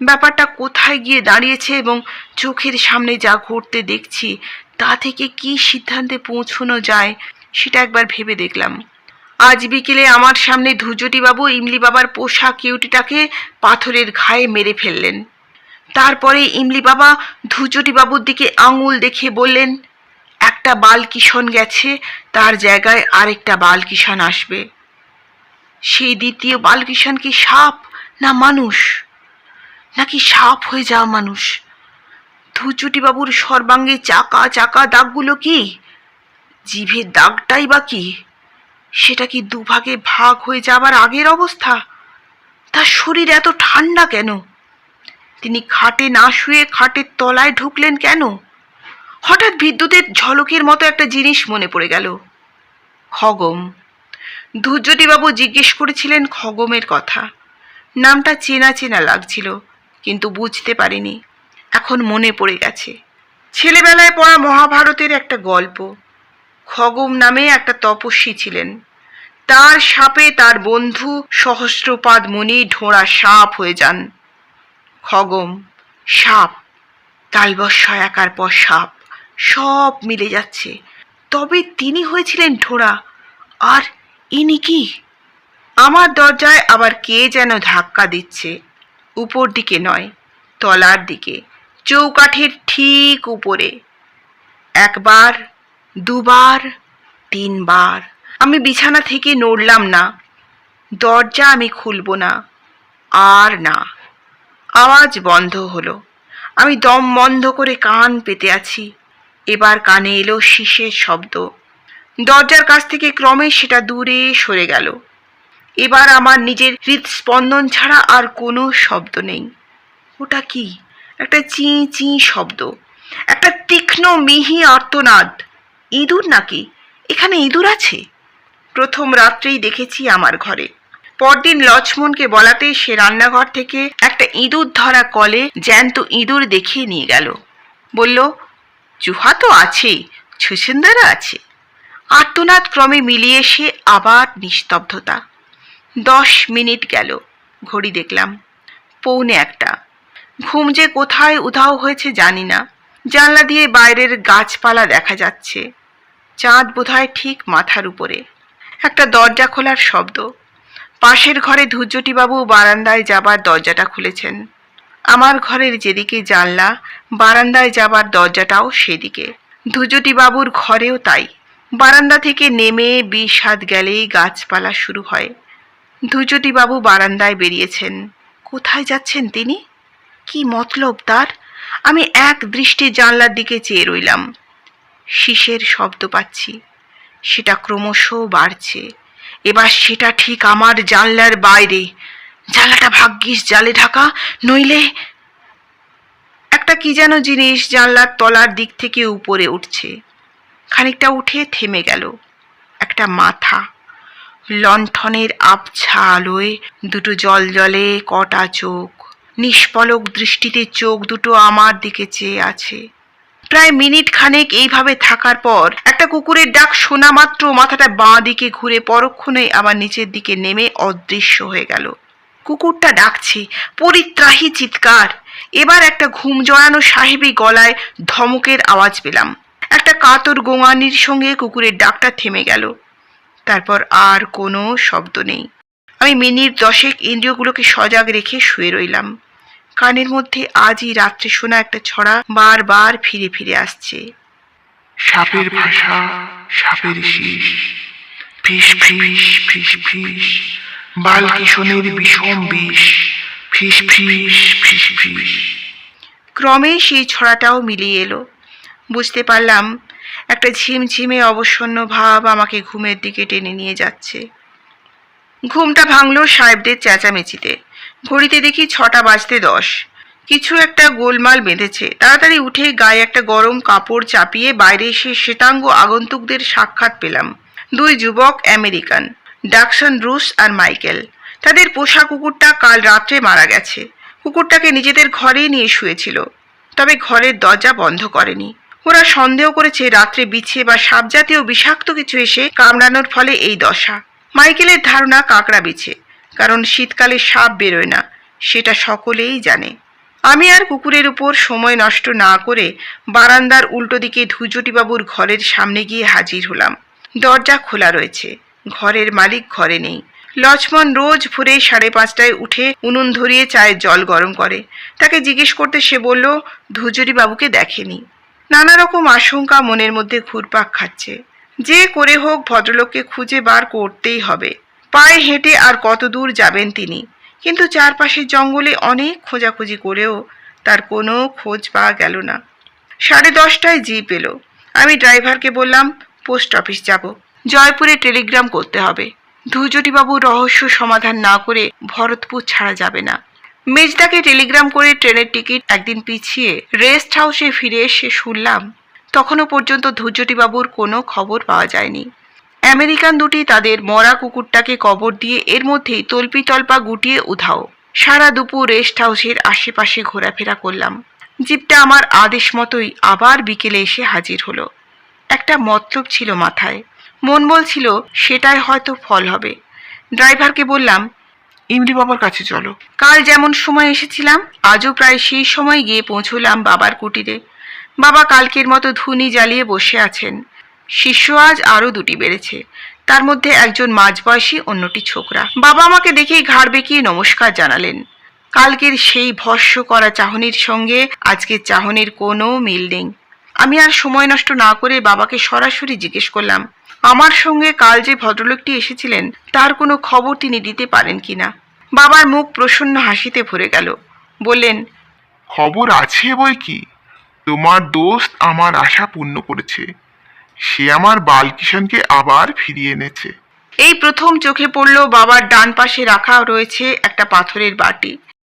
ব্যাপারটা কোথায় গিয়ে দাঁড়িয়েছে এবং চোখের সামনে যা ঘটতে দেখছি তা থেকে কি সিদ্ধান্তে পৌঁছানো যায় সেটা একবার ভেবে দেখলাম। আজ বিকেলে আমার সামনে ধূর্যটিবাবু ইমলি বাবার পোষা কিউটিটাকে পাথরের ঘায়ে মেরে ফেললেন। তারপরে ইমলি বাবা ধূর্যটিবাবুর দিকে আঙুল দেখিয়ে বললেন, একটা বালকিষণ গেছে, তার জায়গায় আরেকটা বালকিষণ আসবে। সেই দ্বিতীয় বালকিষণ কি সাপ না মানুষ, নাকি সাপ হয়ে যাওয়া মানুষ? ধুচুটিবাবুর সর্বাঙ্গে চাকা চাকা দাগগুলো কি? জিভের দাগটাই বা কি? সেটা কি দুভাগে ভাগ হয়ে যাবার আগের অবস্থা? তার শরীর এত ঠান্ডা কেন? তিনি খাটে না শুয়ে খাটের তলায় ঢুকলেন কেন? হঠাৎ বিদ্যুতের ঝলকের মতো একটা জিনিস মনে পড়ে গেল, খগম। ধুজ্জটিবাবু জিজ্ঞেস করেছিলেন খগমের কথা। নামটা চেনা চেনা লাগছিল, কিন্তু বুঝতে পারিনি। এখন মনে পড়ে গেছে। ছেলেবেলায় পড়া মহাভারতের একটা গল্প। খগম নামে একটা তপস্বী ছিলেন। তার সাপে তার বন্ধু সহস্রপাদ মুনি ঢোঁড়া সাপ হয়ে যান। খগম, সাপ, তালবস্য একার পর সাপ, সব মিলে যাচ্ছে। তবে তিনি হয়েছিলেন ঢোঁড়া, আর ইনি কি? আমার দরজায় আবার কে যেন ধাক্কা দিচ্ছে। উপর দিকে নয়, তলার দিকে, চৌকাঠের ঠিক উপরে। একবার, দুবার, তিনবার। আমি বিছানা থেকে নড়লাম না। দরজা আমি খুলব না, আর না। আওয়াজ বন্ধ হলো। আমি দম বন্ধ করে কান পেতে আছি। এবার কানে এলো শিসের শব্দ। দরজার কাছ থেকে ক্রমে সেটা দূরে সরে গেল। এবার আমার নিজের হৃদস্পন্দন ছাড়া আর কোনো শব্দ নেই। ওটা কি? একটা চিঁ চিঁ শব্দ, একটা তীক্ষ্ণ মিহি আর্তনাদ। ইঁদুর নাকি? এখানে ইঁদুর আছে? প্রথম রাত্রেই দেখেছি আমার ঘরে। পরদিন লক্ষ্মণকে বলাতে সে রান্নাঘর থেকে একটা ইঁদুর ধরা কলে জ্যান্ত ইঁদুর দেখিয়ে নিয়ে গেল। বলল, চুহা তো আছেই, ছুসুন্দারও আছে। আর্তনাদ ক্রমে মিলিয়ে এসে আবার নিস্তব্ধতা। 10 মিনিট গেল। ঘড়ি দেখলাম, 1:45। ঘুম যে কোথায় উধাও হয়েছে জানি না। জানলা দিয়ে বাইরের গাছপালা দেখা যাচ্ছে। চাঁদ বোধহয় ঠিক মাথার উপরে। একটা দরজা খোলার শব্দ। পাশের ঘরে ধুজ্জটিবাবু বারান্দায় যাবার দরজাটা খুলেছেন। আমার ঘরের যেদিকে জানলা, বারান্দায় যাবার দরজাটাও সেদিকে। ধুজ্জটিবাবুর ঘরেও তাই। বারান্দা থেকে নেমে 20 হাত গেলেই গাছপালা শুরু হয়। ধুজ্জটিবাবু বারান্দায় বেরিয়েছেন। কোথায় যাচ্ছেন তিনি? কি মতলব তার? আমি এক দৃষ্টি জানলার দিকে চেয়ে রইলাম। শিসের শব্দ পাচ্ছি। সেটা ক্রমশ বাড়ছে। এবার সেটা ঠিক আমার জানলার বাইরে। জানলাটা ভাগ্যিস জালে ঢাকা, নইলে। একটা কি যেন জিনিস জানলার তলার দিক থেকে উপরে উঠছে। খানিকটা উঠে থেমে গেল। একটা মাথা, লণ্ঠনের আবছা আলোয় দুটো জলজলে কটা চোখ। নিষ্পলক দৃষ্টিতে চোখ দুটো আমার দিকে চেয়ে আছে। প্রায় মিনিট খানেক এইভাবে থাকার পর একটা কুকুরের ডাক শোনা মাত্র মাথাটা বাঁ দিকে ঘুরে পরক্ষণে আবার নিচের দিকে নেমে অদৃশ্য হয়ে গেল। কুকুরটা ডাকছে, পরিত্রাহী চিৎকার। এবার একটা ঘুম জড়ানো সাহেবী গলায় ধমকের আওয়াজ পেলাম। একটা কাতর গোঙানির সঙ্গে কুকুরের ডাকটা থেমে গেল। তারপর আর কোনো শব্দ নেই। আমি মিনিট 10 ইন্দ্রিয়গুলোকে সজাগ রেখে শুয়ে রইলাম। কানের মধ্যে আজই রাত্রে শোনা একটা ছড়া বারবার ফিরে ফিরে আসছে। সাপের ভাষা, সাপের শীষ, ফিস ফিস ফিস ফিস, বালকিশনের বিষম বিষ, ফিস ফিস ফিস ফিস। ক্রমে সেই ছড়াটাও মিলিয়ে এলো। বুঝতে পারলাম একটা ঝিমঝিমে অবসন্ন ভাব আমাকে ঘুমের দিকে টেনে নিয়ে যাচ্ছে। ঘুমটা ভাঙলো সাহেবদের চেঁচামেচিতে। ঘড়িতে দেখি 6টা বাজতে 10। কিছু একটা গোলমাল বেঁধেছে। তাড়াতাড়ি উঠে গায়ে একটা গরম কাপড় চাপিয়ে বাইরে এসে শ্বেতাঙ্গ আগন্তুকদের সাক্ষাৎ পেলাম। 2 যুবক আমেরিকান, ডাকসন রুস আর মাইকেল। তাদের পোষা কুকুরটা কাল রাত্রে মারা গেছে। কুকুরটাকে নিজেদের ঘরেই নিয়ে শুয়েছিল, তবে ঘরের দরজা বন্ধ করেনি। ওরা সন্দেহ করেছে রাত্রে বিছে বা সাপ জাতীয় বিষাক্ত কিছু এসে কামড়ানোর ফলে এই দশা। মাইকেলের ধারণা কাকড়া বিছে, কারণ শীতকালে সাপ বেরোয় না, সেটা সকলেই জানে। আমি আর কুকুরের উপর সময় নষ্ট না করে বারান্দার উল্টো দিকে ধুজ্জটিবাবুর ঘরের সামনে গিয়ে হাজির হলাম। দরজা খোলা রয়েছে। ঘরের মালিক ঘরে নেই। লক্ষ্মণ রোজ ভোরে 5:30টায় উঠে উনুন ধরিয়ে চায়ের জল গরম করে। তাকে জিজ্ঞেস করতে সে বলল ধুজ্জটিবাবুকে দেখেনি। নানা রকম আশঙ্কা মনের মধ্যে ঘুরপাক খাচ্ছে। যে করে হোক ভদ্রলোককে খুঁজে বার করতেই হবে। পায়ে হেঁটে আর কত দূর যাবেন তিনি, কিন্তু চারপাশের জঙ্গলে অনেক খোঁজাখুঁজি করেও তার কোনো খোঁজ পাওয়া গেল না। 10:30টায় জিপ এলো। আমি ড্রাইভারকে বললাম পোস্ট অফিস যাব, জয়পুরে টেলিগ্রাম করতে হবে। ধুজটিবাবুর রহস্য সমাধান না করে ভরতপুর ছাড়া যাবে না। মেজদাকে টেলিগ্রাম করে ট্রেনের টিকিট একদিন পিছিয়ে রেস্ট হাউসে ফিরে এসে শুনলাম তখনও পর্যন্ত ধুজটিবাবুর কোনো খবর পাওয়া যায়নি। আমেরিকান দুটি তাদের মরা কুকুরটাকে কবর দিয়ে এর মধ্যেই তল্পিতল্পা গুটিয়ে উধাও। সারা দুপুর রেস্ট হাউসের আশেপাশে ঘোরাফেরা করলাম। জিপটা আমার আদেশ মতোই আবার বিকেলে এসে হাজির হলো। একটা মতলব ছিল মাথায়, মন বলছিল সেটাই হয়তো ফল হবে। ড্রাইভারকে বললাম ইমলি বাবার কাছে চলো। কাল যেমন সময় এসেছিলাম আজও প্রায় সেই সময় গিয়ে পৌঁছলাম বাবার কুটিরে। বাবা কালকের মতো ধুনি জ্বালিয়ে বসে আছেন। শিষ্য আজ আরো দুটি বেড়েছে, তার মধ্যে একজন মাঝবয়সী, অন্যটি ছোকরা। বাবা আমাকে দেখেই ঘাড় বেঁকিয়ে নমস্কার জানালেন। কালকের সেই ভস্য করা চাহনির সঙ্গে আজকের চাহনির কোনো মিল নেই। আমি আর সময় নষ্ট না করে বাবাকে সরাসরি জিজ্ঞেস করলাম আমার সঙ্গে কাল যে ভদ্রলোকটি এসেছিলেন তার কোনো খবর তিনি দিতে পারেন কিনা। বাবার মুখ প্রসন্ন হাসিতে ভরে গেল। বললেন খবর আছে বই কি, তোমার দোস্ত আমার আশা পূর্ণ করেছে। সে আমার বালকিষানকে আবার ফিরিয়ে এনেছে। এই প্রথম চোখে পড়ল বাবার ডান পাশে রাখা রয়েছে একটা পাথরের বাটি।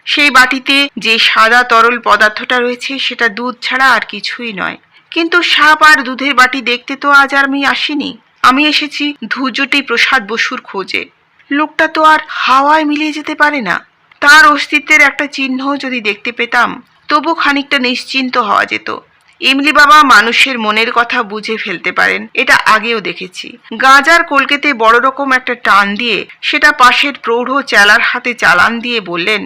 সেই বাটিতে যে সাদা তরল পদার্থটা রয়েছে সেটা দুধ ছাড়া আর কিছুই নয়। কিন্তু সাপ আর দুধের বাটি দেখতে তো আজ আর আমি আসিনি। আমি এসেছি ধুজটি প্রসাদ বসুর খোঁজে। লোকটা তো আর হাওয়ায় মিলিয়ে যেতে পারে না। তার অস্তিত্বের একটা চিহ্ন যদি দেখতে পেতাম তবু খানিকটা নিশ্চিন্ত হওয়া যেত। ইমলি বাবা মানুষের মনের কথা বুঝে ফেলতে পারেন, এটা আগেও দেখেছি। গাঁজার কলকেতে বড় রকম একটা টান দিয়ে সেটা পাশের প্রৌঢ় চেলার হাতে চালান দিয়ে বললেন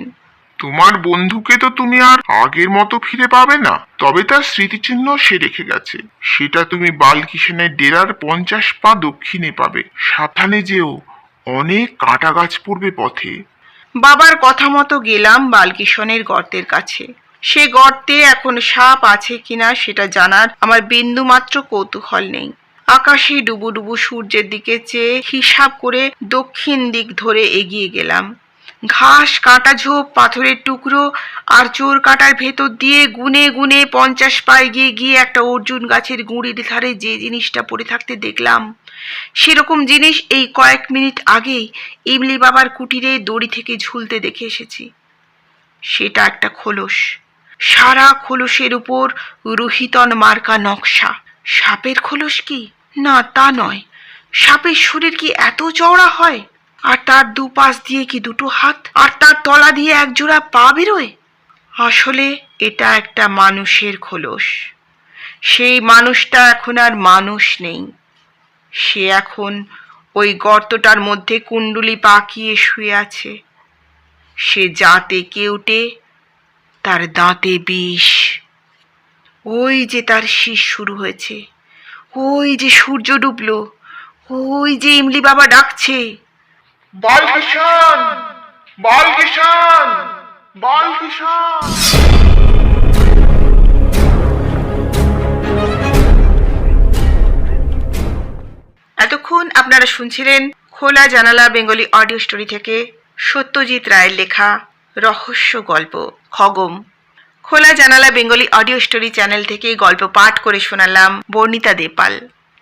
তোমার বন্ধুকে তো তুমি আর আগের মতো ফিরে পাবে না, তবে তার স্মৃতিচিহ্ন সে রেখে গেছে। সেটা তুমি বালকিষানের ডেরার 50 পা দক্ষিণে পাবে। সাবধানে যেও, অনেক কাঁটা গাছ পড়বে পথে। বাবার কথা মতো গেলাম বালকিষণের গর্তের কাছে। সে গর্তে এখন সাপ আছে কিনা সেটা জানার আমার বিন্দুমাত্র কৌতূহল নেই। আকাশে ডুবু ডুবু সূর্যের দিকে চেয়ে হিসাব করে দক্ষিণ দিক ধরে এগিয়ে গেলাম। ঘাস, কাঁটা ঝোপ, পাথরের টুকরো আর চোর কাঁটার ভেতর দিয়ে গুনে গুনে 50 পা এগিয়ে গিয়ে একটা অর্জুন গাছের গুঁড়ির ধারে যে জিনিসটা পড়ে থাকতে দেখলাম সেরকম জিনিস এই কয়েক মিনিট আগেই ইমলি বাবার কুটিরে দড়ি থেকে ঝুলতে দেখে এসেছি। সেটা একটা খোলস। সারা খোলসের উপর রুহিতন মার্কা নকশা। সাপের খোলস কি? না, তা নয়। সাপের শরীর কি এত চওড়া হয়? আর তার দুপাশ দিয়ে কি দুটো হাত? আর তার তলা দিয়ে একজোড়া পা বেরোয়? আসলে এটা একটা মানুষের খোলস। সেই মানুষটা এখন আর মানুষ নেই। সে এখন ওই গর্তটার মধ্যে কুণ্ডুলি পাকিয়ে শুয়ে আছে। সে যাতে কেউটে, তার দাঁতে বিষ। ওই যে তার শীষ শুরু হয়েছে, ওই যে সূর্য ডুবলো, ওই যে ইমলি বাবা ডাকছে বালকিষান, বালকিষান, বালকিষান। এতক্ষণ আপনারা শুনছিলেন খোলা জানালা বেঙ্গলি অডিও স্টোরি থেকে সত্যজিৎ রায়ের লেখা রহস্য গল্প খগম। খোলা জানালা বেঙ্গলি অডিও স্টোরি চ্যানেল থেকে গল্প পাঠ করে শোনালাম বর্ণিতা দেপাল।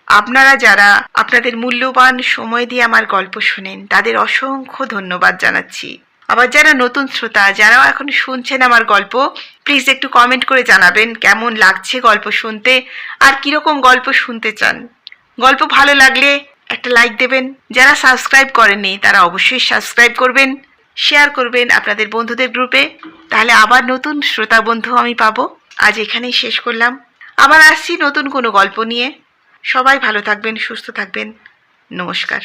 আপনারা যারা আপনাদের মূল্যবান সময় দিয়ে আমার গল্প শোনেন তাদের অসংখ্য ধন্যবাদ জানাচ্ছি। আবার যারা নতুন শ্রোতা, যারাও এখন শুনছেন আমার গল্প, প্লিজ একটু কমেন্ট করে জানাবেন কেমন লাগছে গল্প শুনতে আর কিরকম গল্প শুনতে চান। গল্প ভালো লাগলে একটা লাইক দেবেন। যারা সাবস্ক্রাইব করেননি তারা অবশ্যই সাবস্ক্রাইব করবেন, শেয়ার করবেন আপনাদের বন্ধুদের গ্রুপে। তাহলে আবার নতুন শ্রোতা বন্ধু আমি পাবো। আজ এখানেই শেষ করলাম। আবার আসছি নতুন কোনো গল্প নিয়ে। সবাই ভালো থাকবেন, সুস্থ থাকবেন। নমস্কার।